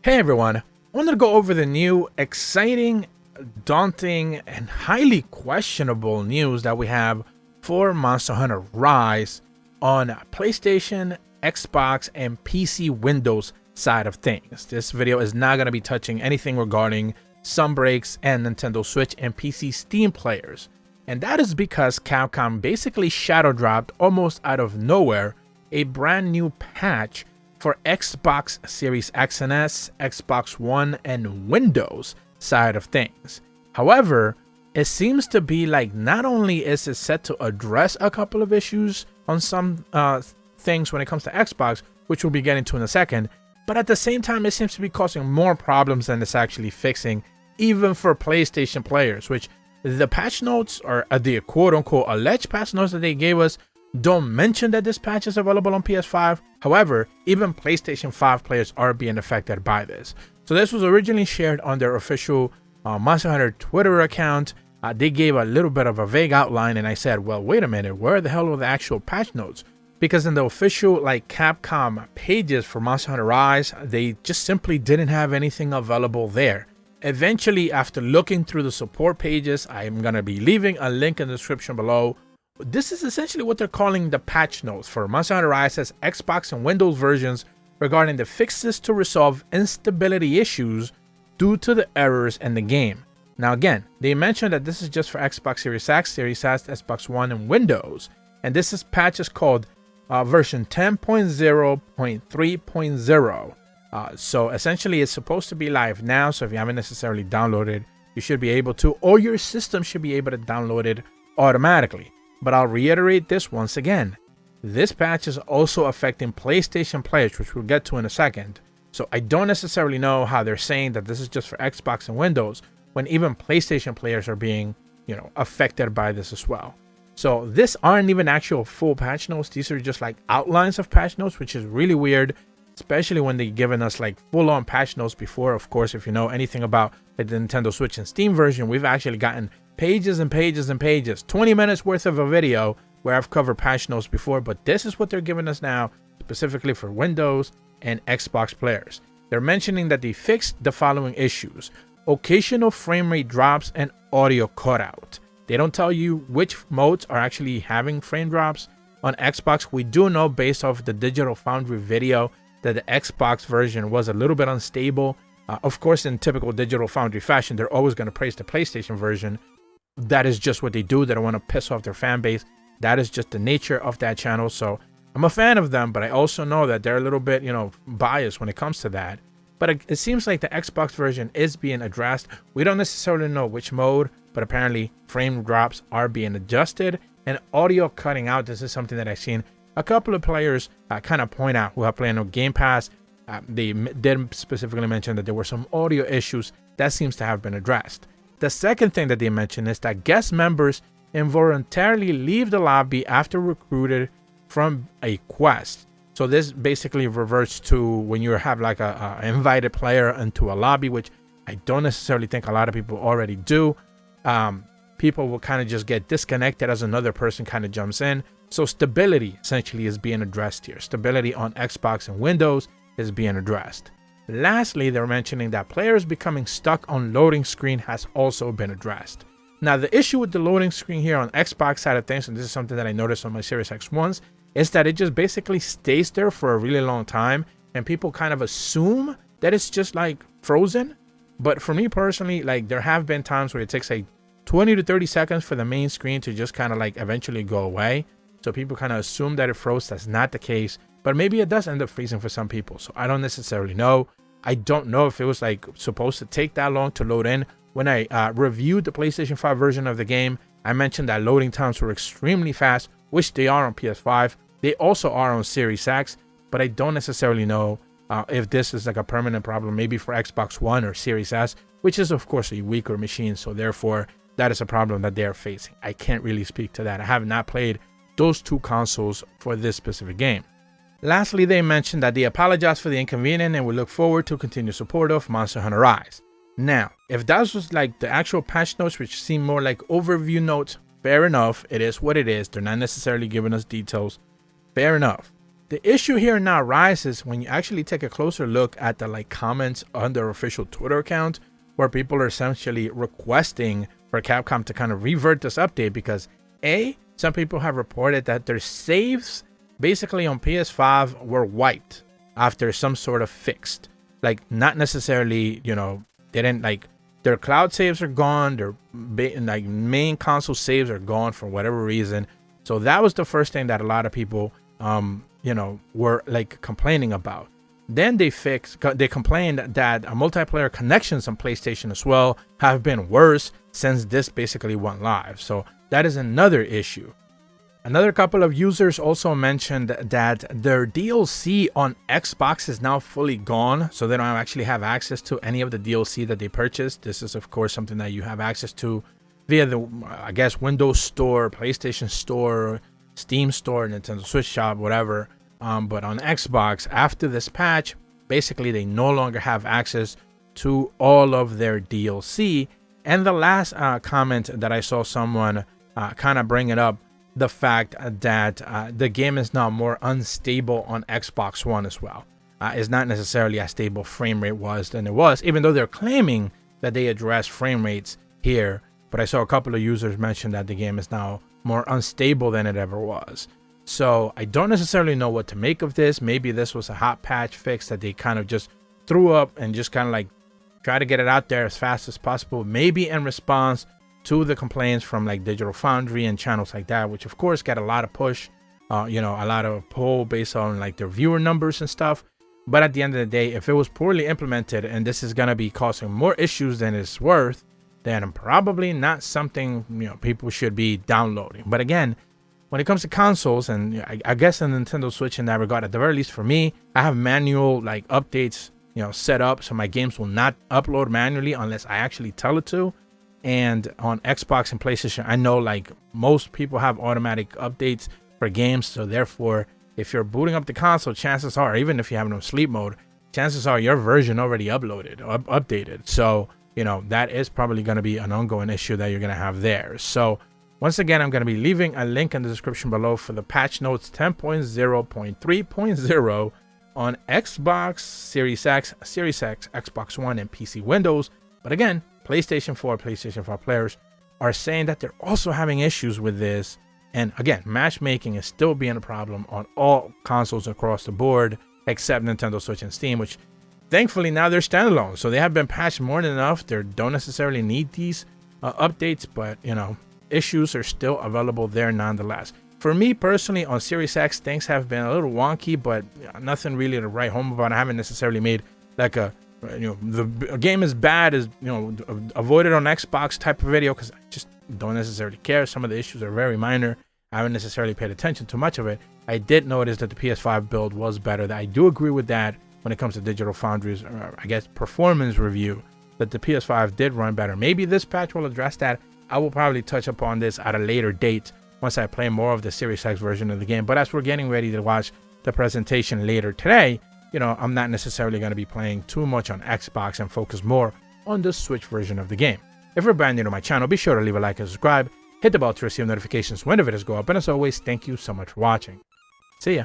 Hey everyone, I wanted to go over the new, exciting, daunting, and highly questionable news that we have for Monster Hunter Rise on PlayStation, Xbox, and PC Windows side of things. This video is not going to be touching anything regarding Sunbreaks and Nintendo Switch and PC Steam players. And that is because Capcom basically shadow dropped almost out of nowhere a brand new patch for Xbox Series X and S, Xbox One, and Windows side of things. However, it seems to be like not only is it set to address a couple of issues on some things when it comes to Xbox, which we'll be getting to in a second, but at the same time it seems to be causing more problems than it's actually fixing, even for PlayStation players, which the patch notes, or the quote-unquote alleged patch notes that they gave us, don't mention that this patch is available on PS5. However, even PlayStation 5 players are being affected by this. So this was originally shared on their official Monster Hunter Twitter account. They gave a little bit of a vague outline, and I said, well, wait a minute, where the hell are the actual patch notes? Because in the official Capcom pages for Monster Hunter Rise, they just simply didn't have anything available there. Eventually, after looking through the support pages, I'm going to be leaving a link in the description below. This is essentially what they're calling the patch notes for Monster Hunter Rise's Xbox and Windows versions regarding the fixes to resolve instability issues due to the errors in the game. Now again, they mentioned that this is just for Xbox Series X, Series S, Xbox One, and Windows. And this patch is called version 10.0.3.0. So essentially it's supposed to be live now, so if you haven't necessarily downloaded, you should be able to, or your system should be able to download it automatically. But I'll reiterate this once again. This patch is also affecting PlayStation players, which we'll get to in a second. So I don't necessarily know how they're saying that this is just for Xbox and Windows when even PlayStation players are being, affected by this as well. So this aren't even actual full patch notes. These are just like outlines of patch notes, which is really weird, especially when they've given us like full-on patch notes before. Of course, if you know anything about the Nintendo Switch and Steam version, we've actually gotten pages and pages and pages, 20 minutes worth of a video where I've covered patch notes before, but this is what they're giving us now, specifically for Windows and Xbox players. They're mentioning that they fixed the following issues: occasional frame rate drops and audio cutout. They don't tell you which modes are actually having frame drops. On Xbox, we do know based off the Digital Foundry video that the Xbox version was a little bit unstable. Of course, in typical Digital Foundry fashion, they're always going to praise the PlayStation version. That is just what they do. They don't want to piss off their fan base. That is just the nature of that channel. So I'm a fan of them, but I also know that they're a little bit, biased when it comes to that. But it seems like the Xbox version is being addressed. We don't necessarily know which mode, but apparently frame drops are being adjusted and audio cutting out. This is something that I've seen a couple of players kind of point out who have played on Game Pass. They did specifically mention that there were some audio issues that seems to have been addressed. The second thing that they mentioned is that guest members involuntarily leave the lobby after recruited from a quest. So this basically reverts to when you have like a invited player into a lobby, which I don't necessarily think a lot of people already do. People will kind of just get disconnected as another person kind of jumps in. So stability essentially is being addressed here. Stability on Xbox and Windows is being addressed. Lastly, they're mentioning that players becoming stuck on loading screen has also been addressed. Now, the issue with the loading screen here on Xbox side of things, and this is something that I noticed on my Series X ones, is that it just basically stays there for a really long time, and people kind of assume that it's just like frozen. But for me personally, like there have been times where it takes like 20 to 30 seconds for the main screen to just kind of like eventually go away. So people kind of assume that it froze. That's not the case, but maybe it does end up freezing for some people. So I don't necessarily know. I don't know if it was like supposed to take that long to load in. When I reviewed the PlayStation 5 version of the game, I mentioned that loading times were extremely fast, which they are on PS5. They also are on Series X, but I don't necessarily know if this is like a permanent problem, maybe for Xbox One or Series S, which is of course a weaker machine. So therefore, that is a problem that they are facing. I can't really speak to that. I have not played those two consoles for this specific game. Lastly, they mentioned that they apologize for the inconvenience and will look forward to continued support of Monster Hunter Rise. Now, if that was like the actual patch notes, which seem more like overview notes, fair enough. It is what it is. They're not necessarily giving us details. Fair enough. the issue here now arises when you actually take a closer look at the comments on their official Twitter account, where people are essentially requesting for Capcom to kind of revert this update, because some people have reported that their saves basically on PS5 were wiped after some sort of fixed, not necessarily, they didn't their cloud saves are gone, their main console saves are gone for whatever reason. So that was the first thing that a lot of people were complaining about. Then they complained that multiplayer connections on PlayStation as well have been worse since this basically went live. So that is another issue. Another couple of users also mentioned that their DLC on Xbox is now fully gone, so they don't actually have access to any of the DLC that they purchased. This is, of course, something that you have access to via the, Windows Store, PlayStation Store, Steam Store, Nintendo Switch Shop, whatever. But on Xbox, after this patch, basically they no longer have access to all of their DLC. And the last comment that I saw someone kind of bring it up, the fact that the game is now more unstable on Xbox One as well. It's not necessarily as stable frame rate was than it was, even though they're claiming that they address frame rates here. But I saw a couple of users mention that the game is now more unstable than it ever was. So I don't necessarily know what to make of this. Maybe this was a hot patch fix that they kind of just threw up and just kind of try to get it out there as fast as possible. Maybe in response to the complaints from Digital Foundry and channels like that, which of course got a lot of push, a lot of pull based on their viewer numbers and stuff. But at the end of the day, if it was poorly implemented and this is going to be causing more issues than it's worth, then probably not something people should be downloading. But again, when it comes to consoles, and I guess in Nintendo Switch in that regard, at the very least for me, I have manual updates set up, so my games will not upload manually unless I actually tell it to. And on Xbox and PlayStation, I know most people have automatic updates for games, so therefore if you're booting up the console, chances are, even if you have no sleep mode, chances are your version already updated. So that is probably going to be an ongoing issue that you're going to have there. So once again, I'm going to be leaving a link in the description below for the patch notes 10.0.3.0 on Xbox Series X, Xbox One, and PC Windows. But again, PlayStation 4 players are saying that they're also having issues with this. And again, matchmaking is still being a problem on all consoles across the board, except Nintendo Switch and Steam, which thankfully now they're standalone. So they have been patched more than enough. They don't necessarily need these updates, but issues are still available there nonetheless. For me personally, on Series X, things have been a little wonky, but nothing really to write home about. I haven't necessarily made the game is bad, is avoided on Xbox type of video, because I just don't necessarily care. Some of the issues are very minor. I haven't necessarily paid attention to much of it. I did notice that the PS5 build was better. I do agree with that when it comes to Digital Foundry's, performance review, that the PS5 did run better. Maybe this patch will address that. I will probably touch upon this at a later date once I play more of the Series X version of the game. But as we're getting ready to watch the presentation later today, I'm not necessarily going to be playing too much on Xbox and focus more on the Switch version of the game. If you're brand new to my channel, be sure to leave a like and subscribe. Hit the bell to receive notifications when the videos go up. And as always, thank you so much for watching. See ya.